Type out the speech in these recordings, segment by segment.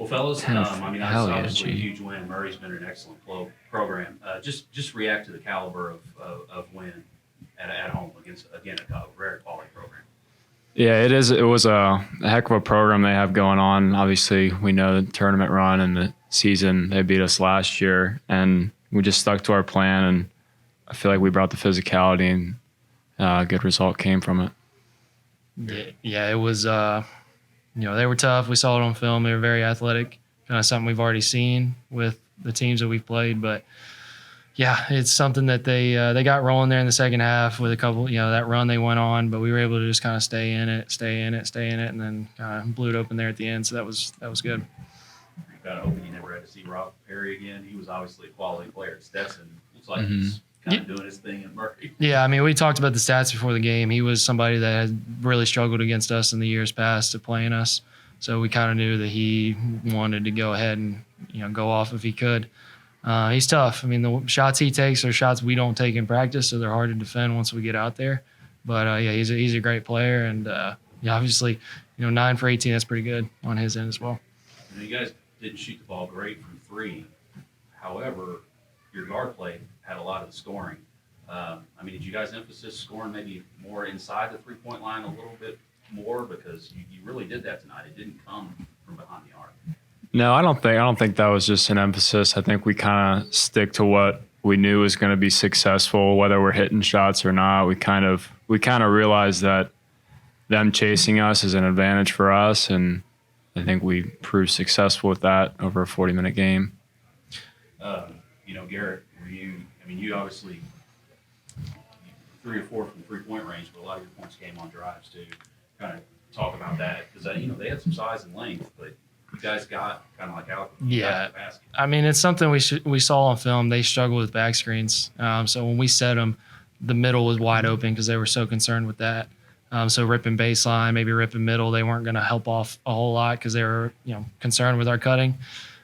Well, fellas, I mean, Hell that's yeah, obviously a G. huge win. Murray's been an excellent program. Just react to the caliber of win at home against, again, a very quality program. Yeah, it is. It was a heck of a program they have going on. Obviously, we know the tournament run and the season. They beat us last year, and we just stuck to our plan. And I feel like we brought the physicality, and a good result came from it. Yeah, it was. They were tough. We saw it on film. They were very athletic, kind of something we've already seen with the teams that we've played. But yeah, it's something that they got rolling there in the second half with a couple, that run they went on. But we were able to just kind of stay in it, and then kind of blew it open there at the end. So that was good. Kind of hoping you never had to see Rob Perry again. He was obviously a quality player at Stetson. Looks like he's kind of doing his thing in Murray. Yeah, I mean, we talked about the stats before the game. He was somebody that had really struggled against us in the years past of playing us. So we kind of knew that he wanted to go ahead and go off if he could. He's tough. I mean, the shots he takes are shots we don't take in practice, so they're hard to defend once we get out there. But yeah, he's a great player, and obviously, 9 for 18, that's pretty good on his end as well. You guys didn't shoot the ball great from three. However, your guard play had a lot of the scoring. I mean, did you guys emphasize scoring maybe more inside the three-point line a little bit more, because you really did that tonight? It didn't come from behind the arc. No, I don't think that was just an emphasis. I think we kind of stick to what we knew was going to be successful, whether we're hitting shots or not. We kind of realized that them chasing us is an advantage for us, and I think we proved successful with that over a 40-minute game. Garrett, you obviously 3 or 4 from three-point range, but a lot of your points came on drives too. Kind of talk about that, because they had some size and length, but you guys got kind of like out. Yeah, I mean, it's something we saw on film. They struggled with back screens, so when we set them, the middle was wide open because they were so concerned with that. So ripping baseline, maybe ripping middle, they weren't going to help off a whole lot because they were concerned with our cutting.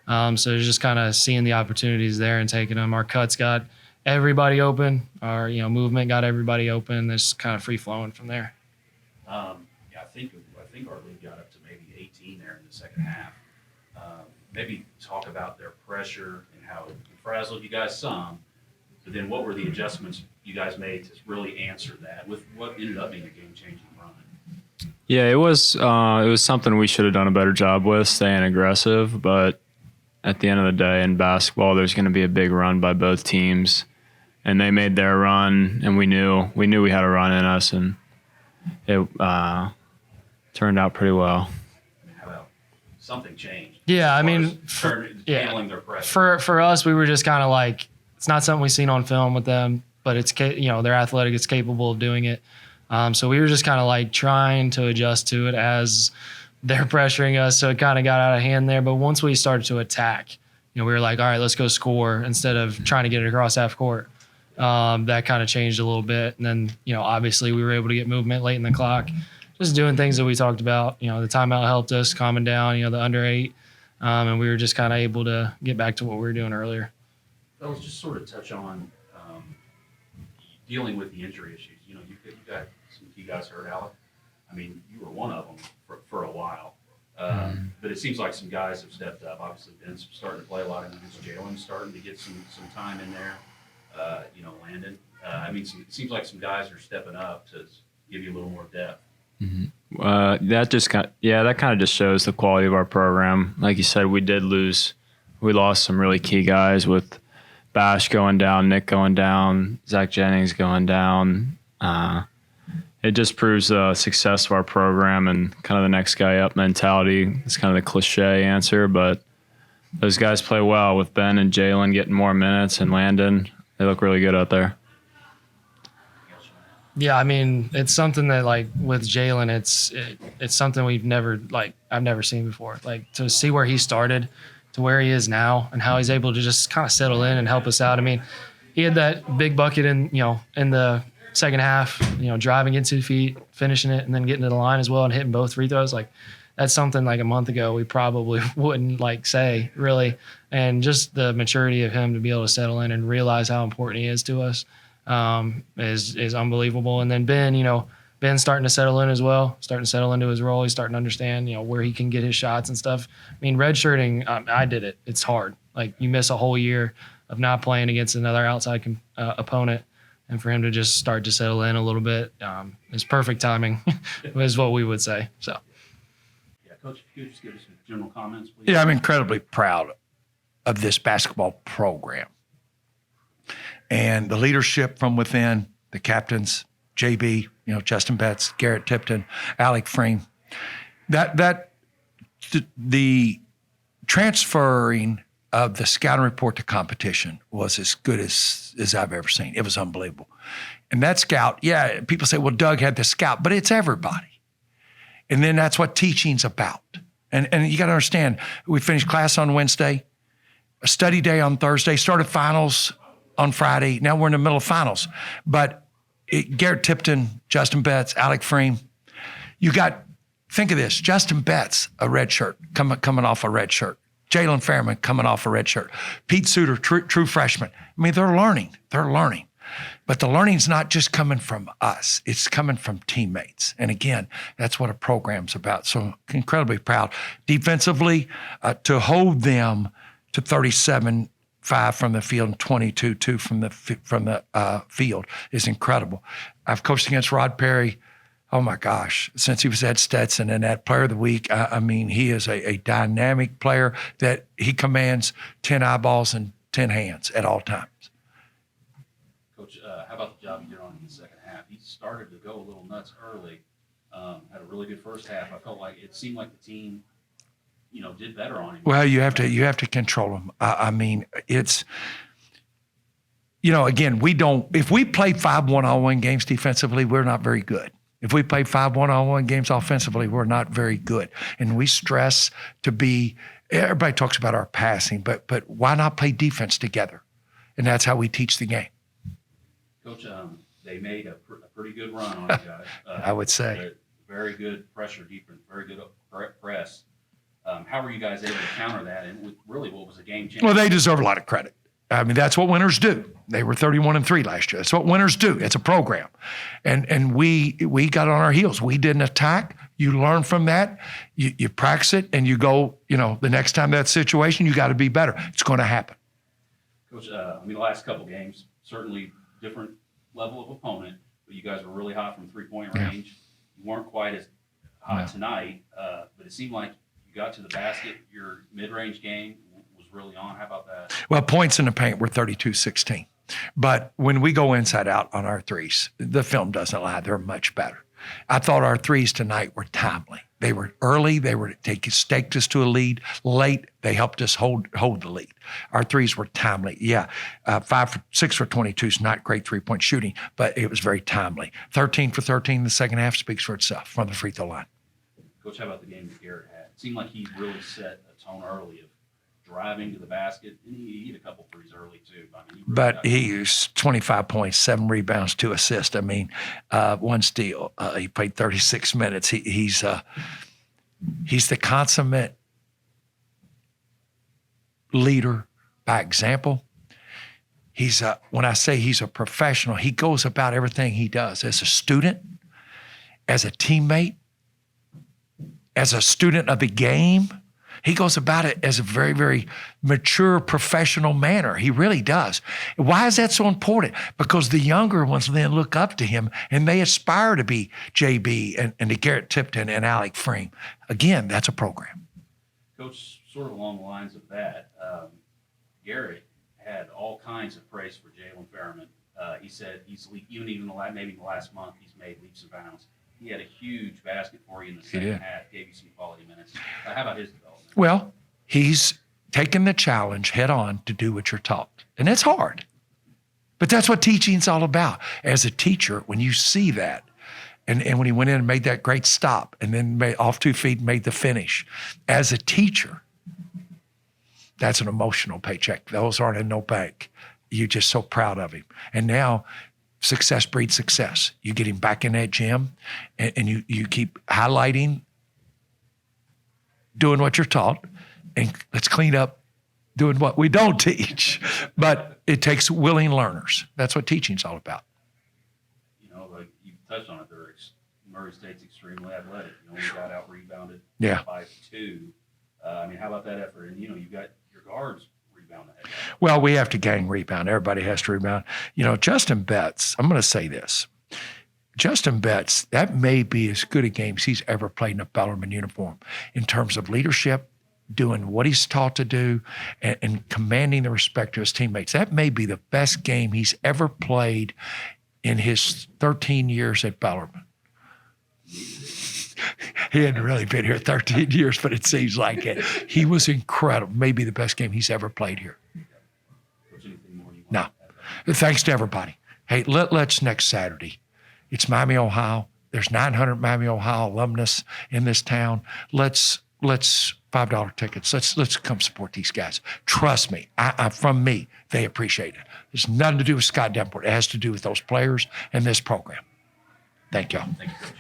So just kind of seeing the opportunities there and taking them. Our cuts got everybody open. Our movement got everybody open. It's kind of free flowing from there. Yeah, I think our lead got up to maybe 18 there in the second half. Maybe talk about their pressure and how it frazzled you guys some. But then, what were the adjustments you guys made to really answer that with what ended up being a game-changing run? Yeah, it was something we should have done a better job with, staying aggressive. But at the end of the day, in basketball, there's going to be a big run by both teams, and they made their run, and we knew we had a run in us, and it turned out pretty well. How about something changed? Yeah, I mean, handling their pressure. For us, we were just kind of like, it's not something we've seen on film with them, but it's they're athletic, it's capable of doing it. So we were just kind of like trying to adjust to it as they're pressuring us, so it kind of got out of hand there. But once we started to attack, we were like, all right, let's go score instead of trying to get it across half court. That kind of changed a little bit, and then obviously we were able to get movement late in the clock, just doing things that we talked about. The timeout helped us calming down. The under 8, and we were just kind of able to get back to what we were doing earlier. Fellas, just sort of touch on dealing with the injury issues. You got some key guys hurt, Alec. I mean, you were one of them for a while. But it seems like some guys have stepped up. Obviously, Ben's starting to play a lot against Jalen's starting to get some time in there. Landon. It seems like some guys are stepping up to give you a little more depth. Mm-hmm. That kind of just shows the quality of our program. Like you said, we lost some really key guys with Bash going down, Nick going down, Zach Jennings going down. It just proves the success of our program and kind of the next guy up mentality. It's kind of the cliche answer, but those guys play well with Ben and Jalen getting more minutes, and Landon. They look really good out there. Yeah, I mean, it's something that, like, with Jalen, it's something I've never seen before. Like, to see where he started to where he is now and how he's able to just kind of settle in and help us out. I mean, he had that big bucket in the second half, driving into the feet, finishing it, and then getting to the line as well and hitting both free throws. Like, that's something like a month ago we probably wouldn't say, really. And just the maturity of him to be able to settle in and realize how important he is to us is unbelievable. And then Ben Ben's starting to settle in as well, starting to settle into his role. He's starting to understand, where he can get his shots and stuff. I mean, redshirting, I did it. It's hard. Like, you miss a whole year of not playing against another outside opponent, and for him to just start to settle in a little bit is perfect timing, is what we would say. So, yeah, Coach, if you could just give us some general comments, please. Yeah, I'm incredibly proud of this basketball program. And the leadership from within, the captains, JB, Justin Betts, Garrett Tipton, Alec Freem, the transferring of the scouting report to competition was as good as I've ever seen. It was unbelievable. And that scout, yeah, people say, well, Doug had the scout, but it's everybody. And then that's what teaching's about. And you got to understand, we finished class on Wednesday, a study day on Thursday, started finals on Friday. Now we're in the middle of finals. But Garrett Tipton, Justin Betts, Alec Freem, think of this, Justin Betts, a red shirt, coming off a red shirt. Jalen Fairman coming off a red shirt. Pete Suter, true freshman. I mean, they're learning. But the learning's not just coming from us. It's coming from teammates. And again, that's what a program's about. So incredibly proud. Defensively, to hold them to 37-5 from the field and 22-2 from the field is incredible. I've coached against Rod Perry, oh my gosh, since he was at Stetson and that Player of the Week. I mean, he is a dynamic player that he commands 10 eyeballs and 10 hands at all times. Coach, how about the job you did on in the second half? He started to go a little nuts early, had a really good first half. I felt like it seemed like the team, did better on him. Well, you have to control him. I mean, it's, again, if we play 5 one-on-one games defensively, we're not very good. If we play 5 one-on-one games offensively, we're not very good. And we stress to be, everybody talks about our passing, but why not play defense together? And that's how we teach the game. Coach, they made a pretty good run on you guys. I would say. Very good pressure defense, very good press. How were you guys able to counter that? And what was a game changer? Well, they deserve a lot of credit. I mean, that's what winners do. They were 31-3 last year. That's what winners do. It's a program. And we got on our heels. We didn't attack. You learn from that. You practice it, and you go, the next time that situation, you got to be better. It's going to happen. Coach, the last couple games, certainly different level of opponent, but you guys were really hot from three-point range. You weren't quite as hot tonight, but it seemed like you got to the basket. Your mid-range game was really on. How about that? Well, points in the paint were 32-16. But when we go inside out on our threes, the film doesn't lie. They're much better. I thought our threes tonight were timely. They were early. They staked us to a lead. Late, they helped us hold the lead. Our threes were timely. Yeah, 6 for 22 is not great three-point shooting, but it was very timely. 13 for 13 in the second half speaks for itself from the free throw line. Coach, how about the game that Garrett had? It seemed like he really set a tone early of driving to the basket, and he hit a couple threes early too. But he was 25 points, 7 rebounds, 2 assists. 1 steal. He played 36 minutes. He's the consummate leader by example. When I say he's a professional, he goes about everything he does as a student, as a teammate, as a student of the game. He goes about it as a very, very mature, professional manner. He really does. Why is that so important? Because the younger ones then look up to him and they aspire to be JB and to Garrett Tipton and Alec Freem. Again, that's a program. Coach, sort of along the lines of that, Garrett had all kinds of praise for Jalen Fairman. He said maybe in the last month, he's made leaps and bounds. He had a huge basket for you in the second half, gave you some quality minutes. How about his development? Well, he's taken the challenge head on to do what you're taught. And it's hard. But that's what teaching's all about. As a teacher, when you see that, and when he went in and made that great stop and then off 2 feet and made the finish, as a teacher, that's an emotional paycheck. Those aren't in no bank. You're just so proud of him. And now, success breeds success. You get him back in that gym, and you keep highlighting, doing what you're taught, and let's clean up doing what we don't teach. But it takes willing learners. That's what teaching's all about. Like you touched on it, they're Murray State's extremely athletic. You only got out rebounded Yeah. by 2. I mean, how about that effort? And, you've got your guards rebound the heck out of it. Well, we have to gang rebound. Everybody has to rebound. Justin Betts, I'm going to say this. Justin Betts, that may be as good a game as he's ever played in a Bellarmine uniform in terms of leadership, doing what he's taught to do, and commanding the respect of his teammates. That may be the best game he's ever played in his 13 years at Bellarmine. He hadn't really been here 13 years, but it seems like it. He was incredible. Maybe the best game he's ever played here. Coach, anything more you want No. to add? Thanks to everybody. Hey, let's next Saturday. It's Miami, Ohio. There's 900 Miami, Ohio alumnus in this town. Let's $5 tickets. Let's come support these guys. Trust me, from me, they appreciate it. It's nothing to do with Scott Davenport. It has to do with those players and this program. Thank y'all. Thank you, Coach.